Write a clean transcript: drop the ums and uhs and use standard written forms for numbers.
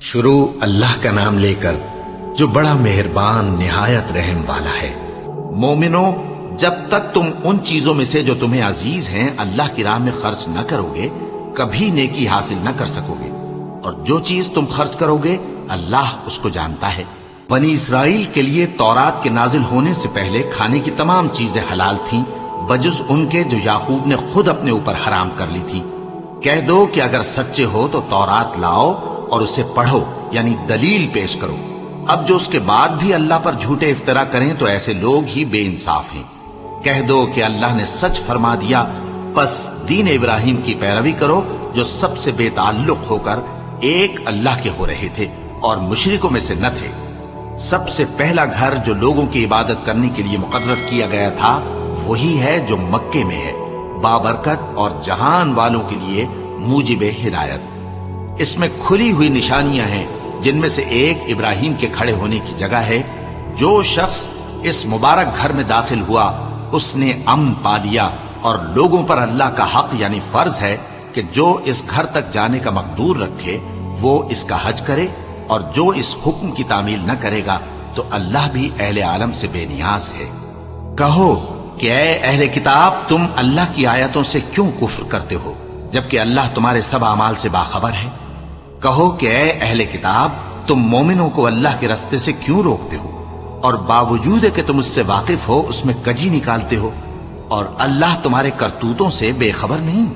شروع اللہ کا نام لے کر جو بڑا مہربان نہایت رحم والا ہے۔ مومنو، جب تک تم ان چیزوں میں سے جو تمہیں عزیز ہیں اللہ کی راہ میں خرچ نہ کرو گے کبھی نیکی حاصل نہ کر سکو گے، اور جو چیز تم خرچ کرو گے اللہ اس کو جانتا ہے۔ بنی اسرائیل کے لیے تورات کے نازل ہونے سے پہلے کھانے کی تمام چیزیں حلال تھیں بجز ان کے جو یعقوب نے خود اپنے اوپر حرام کر لی تھی۔ کہہ دو کہ اگر سچے ہو تو تورات لاؤ اور اسے پڑھو، یعنی دلیل پیش کرو۔ اب جو اس کے بعد بھی اللہ پر جھوٹے افطرا کریں تو ایسے لوگ ہی بے انصاف ہیں۔ کہہ دو کہ اللہ نے سچ فرما دیا، پس دین ابراہیم کی پیروی کرو جو سب سے بے تعلق ہو کر ایک اللہ کے ہو رہے تھے اور مشرکوں میں سے نہ تھے۔ سب سے پہلا گھر جو لوگوں کی عبادت کرنے کے لیے مقرر کیا گیا تھا وہی ہے جو مکے میں ہے، بابرکت اور جہان والوں کے لیے موجب ہدایت۔ اس میں کھلی ہوئی نشانیاں ہیں جن میں سے ایک ابراہیم کے کھڑے ہونے کی جگہ ہے۔ جو شخص اس مبارک گھر میں داخل ہوا اس نے امن پا لیا، اور لوگوں پر اللہ کا حق یعنی فرض ہے کہ جو اس گھر تک جانے کا مقدور رکھے وہ اس کا حج کرے، اور جو اس حکم کی تعمیل نہ کرے گا تو اللہ بھی اہل عالم سے بے نیاز ہے۔ کہو کہ اے اہل کتاب، تم اللہ کی آیتوں سے کیوں کفر کرتے ہو جبکہ اللہ تمہارے سب اعمال سے باخبر ہے؟ کہو کہ اے اہل کتاب، تم مومنوں کو اللہ کے رستے سے کیوں روکتے ہو، اور باوجود کہ تم اس سے واقف ہو اس میں کجی نکالتے ہو، اور اللہ تمہارے کرتوتوں سے بے خبر نہیں؟